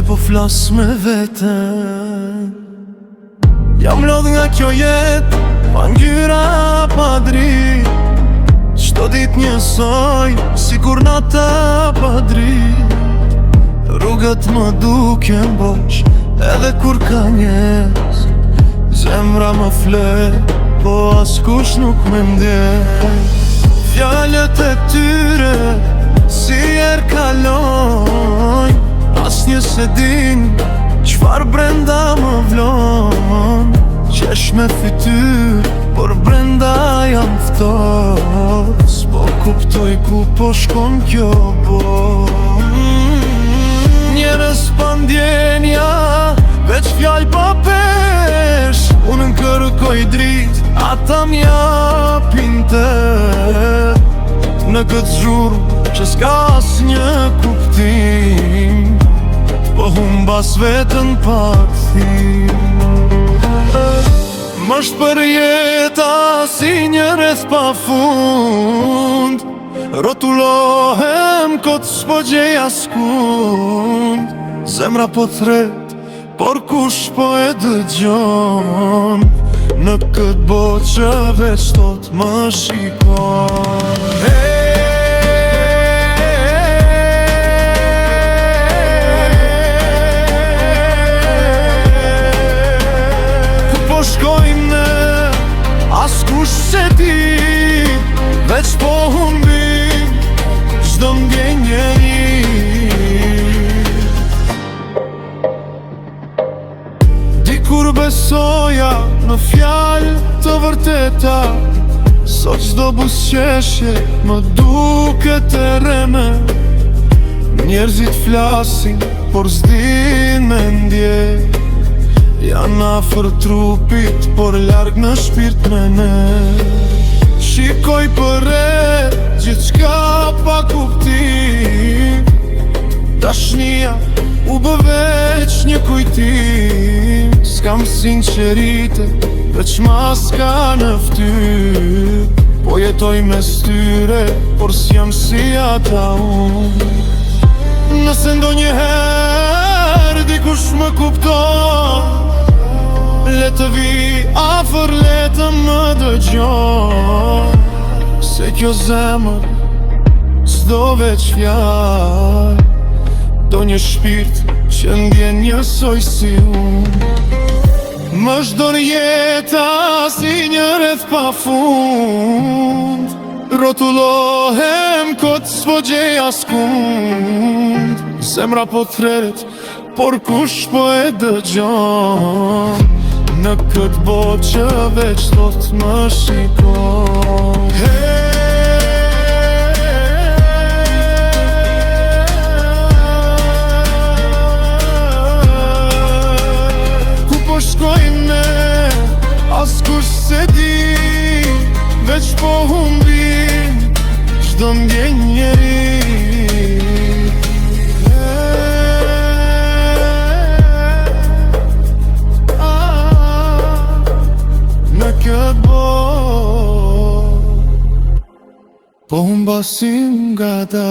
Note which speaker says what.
Speaker 1: që po flas me vete. Jam lodh nga kjo jet, pa ngjyra, pa drit. Çdo dit njësoj, si kur nata pa drit. Rrugët më duken bosh, edhe kur ka njerëz. Zemra më flet, po askush nuk më ndjen. Fjalët e tyre, si er kalojn. Asnjë se din, qfar brenda më vlon. Qesh me fytyr, por brenda jam ftoht. S'po kuptoj ku po shkon kjo botë. Njerëz pa ndjenja, veç fjall pa pesh. Unë kërkoj drit, ata m'japin ter. Në këtë zhurmë që s'ka asnjë kuptim, po humbas vetën pa kthim. M'është për jeta si një rreth pa fund. Rotullohem kot s'po gjej askund. Zemra po thret, por kush po e dëgjon. Në këtë botë që veç tot më shikon. Ku po shkojmë ne, askush se di. Veç po humbim, çdo ndjenjeri. Dikur besoja në fjalë të vërteta, sot çdo buzëqeshje më duket e rreme. Njerëzit flasin, por s'din me ndjek. Janë afër trupit, por larg në shpirt me ne. Shikoj përre, gjithçka pa kuptim. Dashnia u bë veç një kujtim. S'kam sinqeritet, veç maska në fytyr. Po jetoj me styre, por s'jam si ata unë. Nëse ndonjëherë dikush më kupton, le të vi afër, le të më dëgjon. Se kjo zemër s'do veç fjallë, do një shpirt që ndjen njësoj si unë. Më zhdon jeta si një rreth pa fund. Rotullohem kot s'po gjej askund. Zemra po thret, por kush po e dëgjon. Në këtë botë që veç tot më shikon. Ku po shkojmë ne, askush se di. Veç po humbim, çdo ndjenjeri. Po humbasim nga ta.